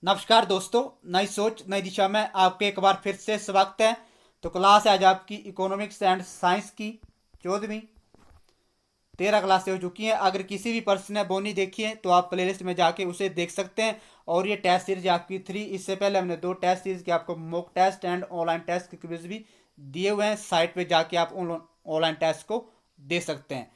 नमस्कार दोस्तों, नई सोच नई दिशा में आपके एक बार फिर से स्वागत है। तो क्लास है आज आपकी इकोनॉमिक्स एंड साइंस की 14वीं 13 क्लासें हो चुकी हैं। अगर किसी भी पर्सन ने वो नहीं देखी है तो आप प्लेलिस्ट में जाके उसे देख सकते हैं। और ये टेस्ट सीरीज आपकी 3, इससे पहले हमने 2 टेस्ट सीरीज के आपको mock test and online test के क्विज भी दिए हुए हैं। साइट पे जाके आप ऑनलाइन टेस्ट को दे सकते हैं।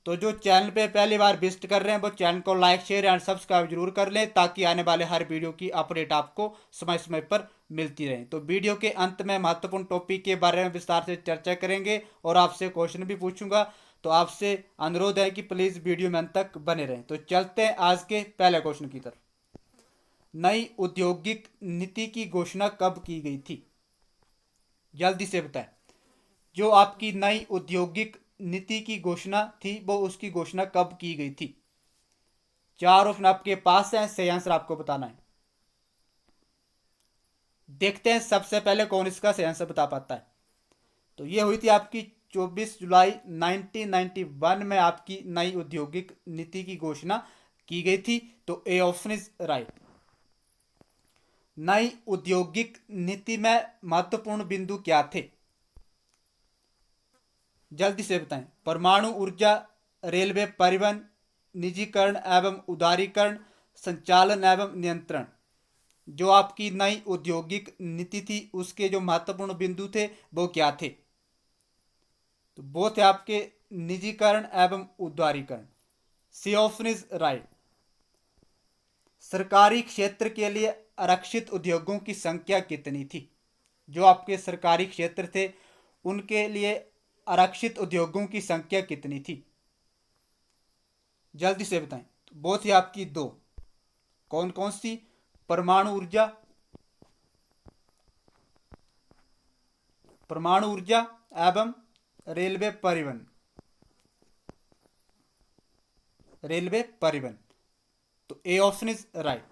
तो जो चैनल पे पहली बार विजिट कर रहे हैं वो चैनल को लाइक शेयर एंड सब्सक्राइब जरूर कर लें, ताकि आने वाले हर वीडियो की अपडेट आपको समय समय पर मिलती रहे। तो वीडियो के अंत में महत्वपूर्ण टॉपिक के बारे में विस्तार से चर्चा करेंगे और आपसे क्वेश्चन भी पूछूंगा। तो आपसे अनुरोध है कि प्लीज वीडियो में अंत तक बने रहें। तो चलते हैं आज के पहले क्वेश्चन की तरफ। नई औद्योगिक नीति की घोषणा कब की गई थी? जल्दी से बताएं। जो आपकी नई औद्योगिक नीति की घोषणा थी वो उसकी घोषणा कब की गई थी? 4 ऑप्शन आपके पास है, सही आंसर आपको बताना है। देखते हैं सबसे पहले कौन इसका सही आंसर बता पाता है। तो ये हुई थी आपकी 24 जुलाई 1991 में आपकी नई औद्योगिक नीति की घोषणा की गई थी। तो ए ऑप्शन इज राइट। नई औद्योगिक नीति में महत्वपूर्ण बिंदु क्या थे? जल्दी से बताएं। परमाणु ऊर्जा, रेलवे परिवहन, निजीकरण एवं उदारीकरण, संचालन एवं नियंत्रण। जो आपकी नई औद्योगिक नीति थी उसके जो महत्वपूर्ण बिंदु थे वो क्या थे? तो वो थे आपके निजीकरण एवं उदारीकरण। C option is right. सरकारी क्षेत्र के लिए आरक्षित उद्योगों की संख्या कितनी थी? जो आपके सरकारी क्षेत्र थे उनके लिए आरक्षित उद्योगों की संख्या कितनी थी? जल्दी से बताएं। तो वो थी आपकी 2। कौन कौन सी? परमाणु ऊर्जा, परमाणु ऊर्जा एवं रेलवे परिवहन, रेलवे परिवहन। तो ए option is right.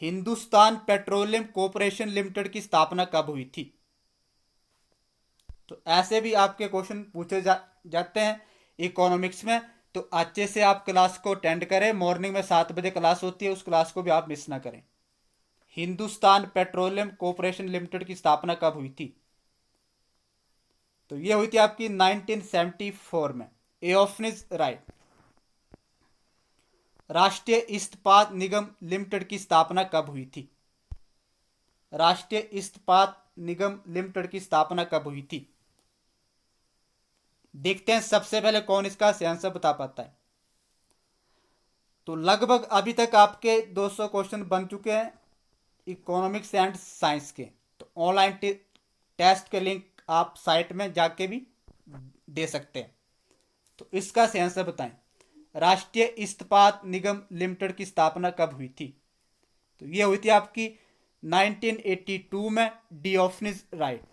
Hindustan petroleum corporation limited की स्थापना कब हुई थी? तो ऐसे भी आपके क्वेश्चन पूछे जाते हैं इकोनॉमिक्स में। तो अच्छे से आप क्लास को अटेंड करें। मॉर्निंग में 7 बजे क्लास होती है, उस क्लास को भी आप मिस ना करें। हिंदुस्तान पेट्रोलियम कॉरपोरेशन लिमिटेड की स्थापना कब हुई थी? तो ये हुई थी आपकी 1974 में। A option is right. Rashtriya Ispat Nigam limited की स्थापना कब हुई थी? राष्ट्रीय इस्पात निगम लिमिटेड की स्थापना कब हुई थी? देखते हैं सबसे पहले कौन इसका सही आंसर बता पाता है। तो लगभग अभी तक आपके 200 क्वेश्चन बन चुके हैं इकोनॉमिक्स एंड साइंस के। तो ऑनलाइन टेस्ट के लिंक आप साइट में जाके भी दे सकते हैं। तो इसका सही आंसर बताएं। राष्ट्रीय इस्पात निगम लिमिटेड की स्थापना कब हुई थी? तो ये हुई थी आपकी 1982 में। D option is right.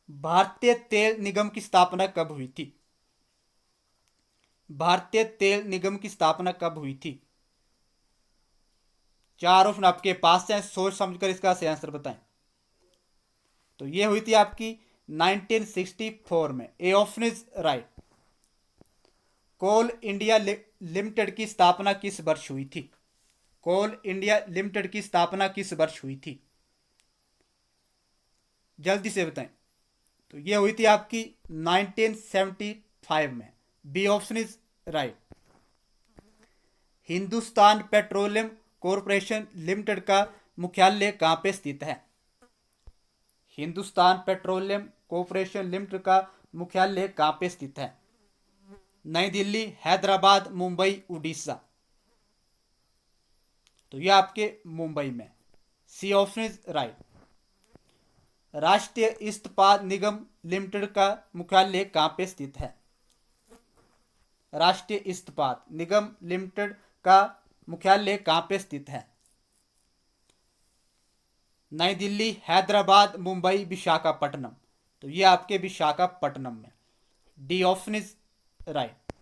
भारतीय तेल निगम की स्थापना कब हुई थी? भारतीय तेल निगम की स्थापना कब हुई थी? 4 ऑप्शन आपके पास हैं, सोच समझकर इसका सही आंसर बताएं। तो ये हुई थी आपकी 1964 में। A option is right. Coal India limited की स्थापना किस वर्ष हुई थी? कोल इंडिया लिमिटेड की स्थापना किस वर्ष हुई थी? जल्दी से बताएं। तो ये हुई थी आपकी 1975 में। B option is right. Hindustan petroleum corporation limited का मुख्यालय कहां पे स्थित है? हिंदुस्तान पेट्रोलियम कॉरपोरेशन लिमिटेड का मुख्यालय कहां पे स्थित है? नई दिल्ली, हैदराबाद, मुंबई, उड़ीसा। तो यह आपके मुंबई में। C option is right. Rashtriya Ispat Nigam limited का मुख्यालय कहां पे स्थित है? राष्ट्रीय इस्पात निगम लिमिटेड का मुख्यालय कहां पे स्थित है? नई दिल्ली, हैदराबाद, मुंबई, विशाखापट्टनम। तो ये आपके विशाखापट्टनम में। D option is right.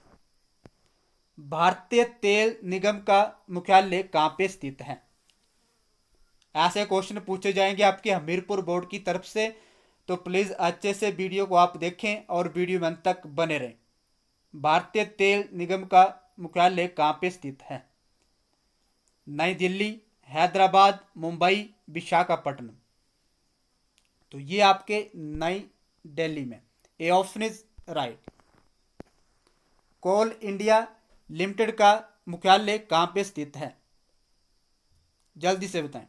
भारतीय तेल निगम का मुख्यालय कहां पे स्थित है? ऐसे क्वेश्चन पूछे जाएंगे आपके हमीरपुर बोर्ड की तरफ से। तो प्लीज अच्छे से वीडियो को आप देखें और वीडियो में अंत तक बने रहें। भारतीय तेल निगम का मुख्यालय कहां पे स्थित है? नई दिल्ली, हैदराबाद, मुंबई, विशाखापट्टनम। तो ये आपके नई दिल्ली में। A option is right. Coal India limited का मुख्यालय कहाँ पे स्थित है? जल्दी से बताएं।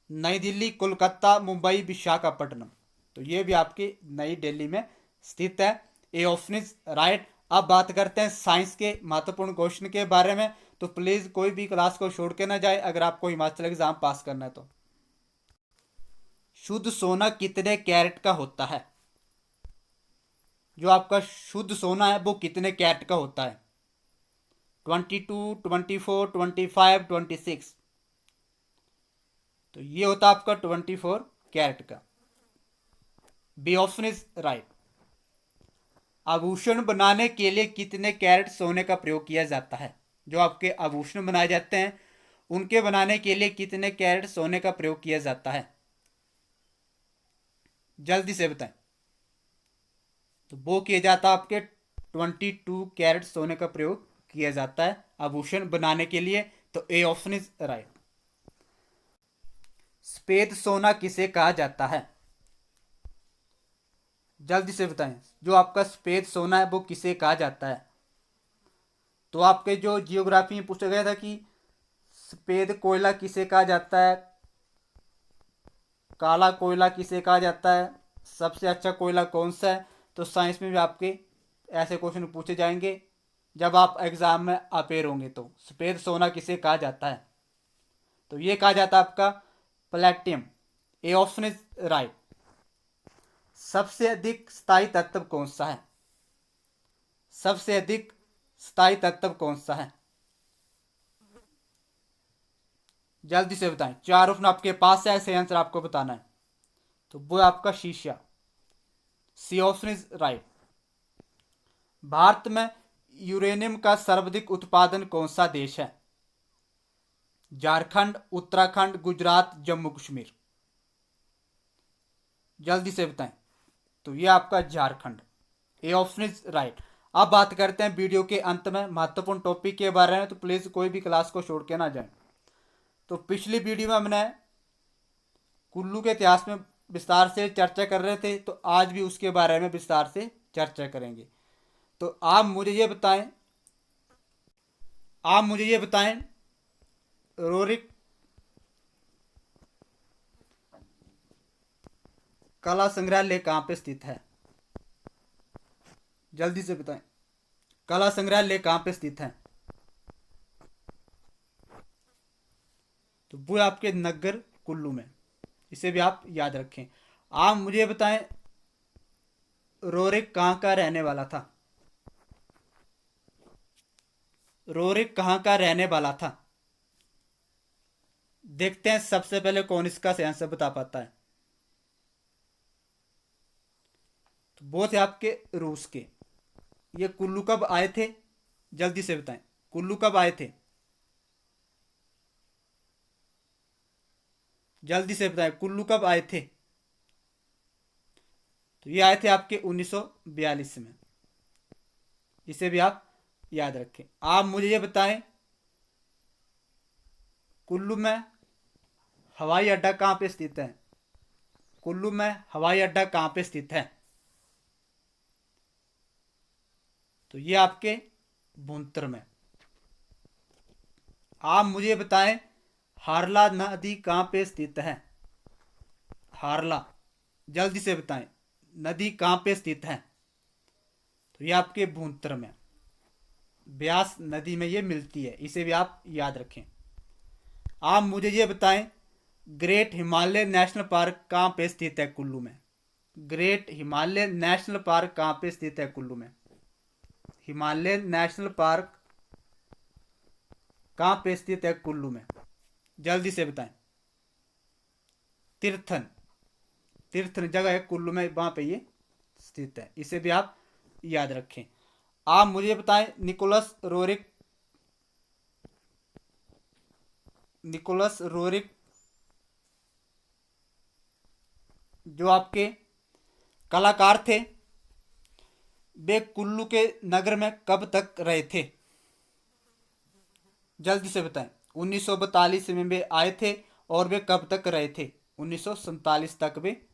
नई दिल्ली, कोलकाता, मुंबई, विशाखापट्टनम। तो ये भी आपकी नई दिल्ली में स्थित है। ए ऑप्शन इज राइट। अब बात करते हैं साइंस के महत्वपूर्ण क्वेश्चन के बारे में। तो प्लीज कोई भी क्लास को छोड़ के ना जाए अगर आपको हिमाचल एग्जाम पास करना है तो। शुद्ध सोना कितने कैरेट का होता है? जो आपका शुद्ध सोना है वो कितने कैरेट का होता है? 22, 24, 25, 26। तो ये होता है आपका 24 कैरेट का। B option is right. आभूषण बनाने के लिए कितने कैरेट सोने का प्रयोग किया जाता है? जो आपके आभूषण बनाए जाते हैं उनके बनाने के लिए कितने कैरेट सोने का प्रयोग किया जाता है? जल्दी से बताएं। तो वो किया जाता है आपके 22 कैरेट सोने का प्रयोग किया जाता है आभूषण बनाने के लिए। तो ए ऑप्शन इज राइट। सफेद सोना किसे कहा जाता है? जल्दी से बताएं। जो आपका सफेद सोना है वो किसे कहा जाता है? तो आपके जो जियोग्राफी में पूछा गया था कि सफेद कोयला किसे कहा जाता है, काला कोयला किसे कहा जाता है, सबसे अच्छा कोयला कौन सा है। तो साइंस में भी आपके ऐसे क्वेश्चन पूछे जाएंगे जब आप एग्जाम में अपेयर होंगे। तो सफेद सोना किसे कहा जाता है? तो ये कहा जाता है आपका platinum. A option is right. सबसे अधिक स्थायी तत्व कौन सा है? सबसे अधिक स्थायी तत्व कौन सा है? जल्दी से बताएं। चार ऑप्शन आपके पास है, सही आंसर आपको बताना है। तो वो आपका शीशा। C option is right. Bharat में यूरेनियम का सर्वाधिक उत्पादन कौन सा देश है? झारखंड, उत्तराखंड, गुजरात, जम्मू कश्मीर। जल्दी से बताएं। तो ये आपका झारखंड। ए ऑप्शन इज राइट। अब बात करते हैं वीडियो के अंत में महत्वपूर्ण टॉपिक के बारे में। तो प्लीज कोई भी क्लास को छोड़ के ना जाए। तो पिछली वीडियो में हमने कुल्लू के इतिहास में विस्तार से चर्चा कर रहे थे, तो आज भी उसके बारे में विस्तार से चर्चा करेंगे। तो आप मुझे ये बताएं रोरिक कला संग्रहालय कहाँ पे स्थित है? जल्दी से बताएं। कला संग्रहालय कहाँ पे स्थित है? तो वो आपके नगर कुल्लू में। इसे भी आप याद रखें। आप मुझे बताएं रोरिक कहाँ का रहने वाला था? रोरिक कहाँ का रहने वाला था? देखते हैं सबसे पहले कौन इसका सही आंसर बता पाता है। तो वो थे आपके रूस के। ये कुल्लू कब आए थे? जल्दी से बताएं। कुल्लू कब आए थे? जल्दी से बताएं कुल्लू कब आए थे? तो ये आए थे आपके 1942 में। इसे भी आप याद रखें। आप मुझे ये बताएं कुल्लू में हवाई अड्डा कहाँ पे स्थित है? कुल्लू में हवाई अड्डा कहाँ पे स्थित है? तो ये आपके भुंतर में। आप मुझे बताएं हारला नदी कहाँ पे स्थित है? हारला। जल्दी से बताएं नदी कहाँ पे स्थित है? तो ये आपके भुंतर में। ब्यास नदी में ये मिलती है। इसे भी आप याद रखें। आप मुझे ये बताएं ग्रेट हिमालय नेशनल पार्क कहाँ पे स्थित है कुल्लू में? ग्रेट हिमालय नेशनल पार्क कहाँ पे स्थित है कुल्लू में? हिमालय नेशनल पार्क कहाँ पे स्थित है कुल्लू में? जल्दी से बताएं। तीर्थन। तीर्थन जगह है कुल्लू में, वहां पे ये स्थित है। इसे भी आप याद रखें। आप मुझे बताएं निकोलस रोरिक जो आपके कलाकार थे वे कुल्लू के नगर में कब तक रहे थे? जल्दी से बताएं। 1942 में वे आए थे और वे कब तक रहे थे? 1947 तक वे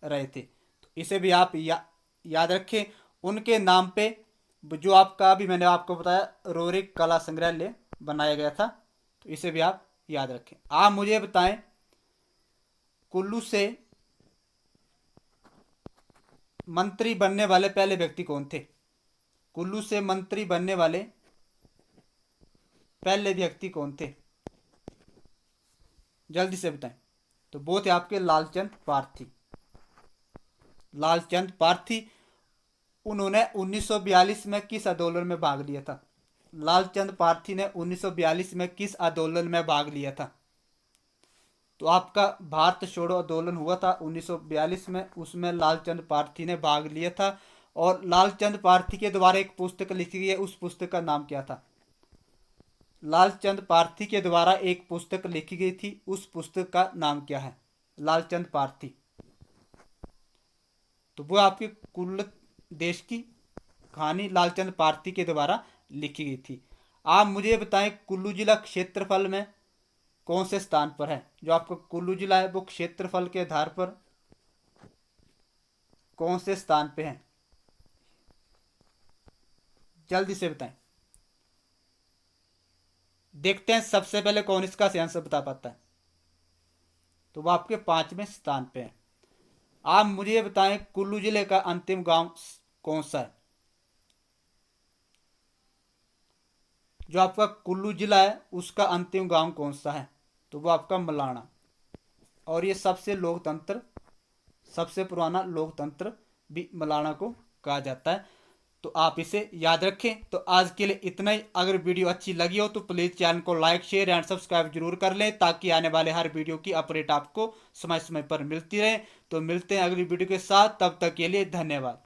रहे थे। तो इसे भी आप याद रखें। उनके नाम पे जो आपका अभी मैंने आपको बताया रोरिक कला संग्रहालय बनाया गया था, तो इसे भी आप याद रखें। आप मुझे बताएं कुल्लू से मंत्री बनने वाले पहले व्यक्ति कौन थे? कुल्लू से मंत्री बनने वाले पहले व्यक्ति कौन थे? जल्दी से बताएं। तो वो थे आपके लालचंद पारथी। लालचंद पारथी। उन्होंने 1942 में किस आंदोलन में भाग लिया था? लालचंद पारथी ने 1942 में किस आंदोलन में भाग लिया था? तो आपका भारत छोड़ो आंदोलन हुआ था 1942 में, उसमें लालचंद पारथी ने भाग लिया था। और लालचंद पारथी के द्वारा एक पुस्तक लिखी गई है, उस पुस्तक का नाम क्या था? लालचंद पारथी के द्वारा एक पुस्तक लिखी गई थी, उस पुस्तक का नाम क्या है? लालचंद पारथी। तो वो आपकी कुल देश की कहानी लालचंद पारथी के द्वारा लिखी गई थी। आप मुझे बताएं कुल्लू जिला क्षेत्रफल में कौन से स्थान पर है? जो आपका कुल्लू जिला है वो क्षेत्रफल के आधार पर कौन से स्थान पे है? जल्दी से बताएं। देखते हैं सबसे पहले कौन इसका सही आंसर बता पाता है। तो वो आपके 5वें स्थान पे है। आप मुझे ये बताएं कुल्लू जिले का अंतिम गांव कौन सा है? जो आपका कुल्लू जिला है उसका अंतिम गांव कौन सा है? तो वो आपका मलाना। और ये सबसे पुराना लोकतंत्र भी मलाना को कहा जाता है। तो आप इसे याद रखें। तो आज के लिए इतना ही। अगर वीडियो अच्छी लगी हो तो प्लीज़ चैनल को लाइक शेयर एंड सब्सक्राइब जरूर कर लें, ताकि आने वाले हर वीडियो की अपडेट आपको समय समय पर मिलती रहे। तो मिलते हैं अगली वीडियो के साथ, तब तक के लिए धन्यवाद।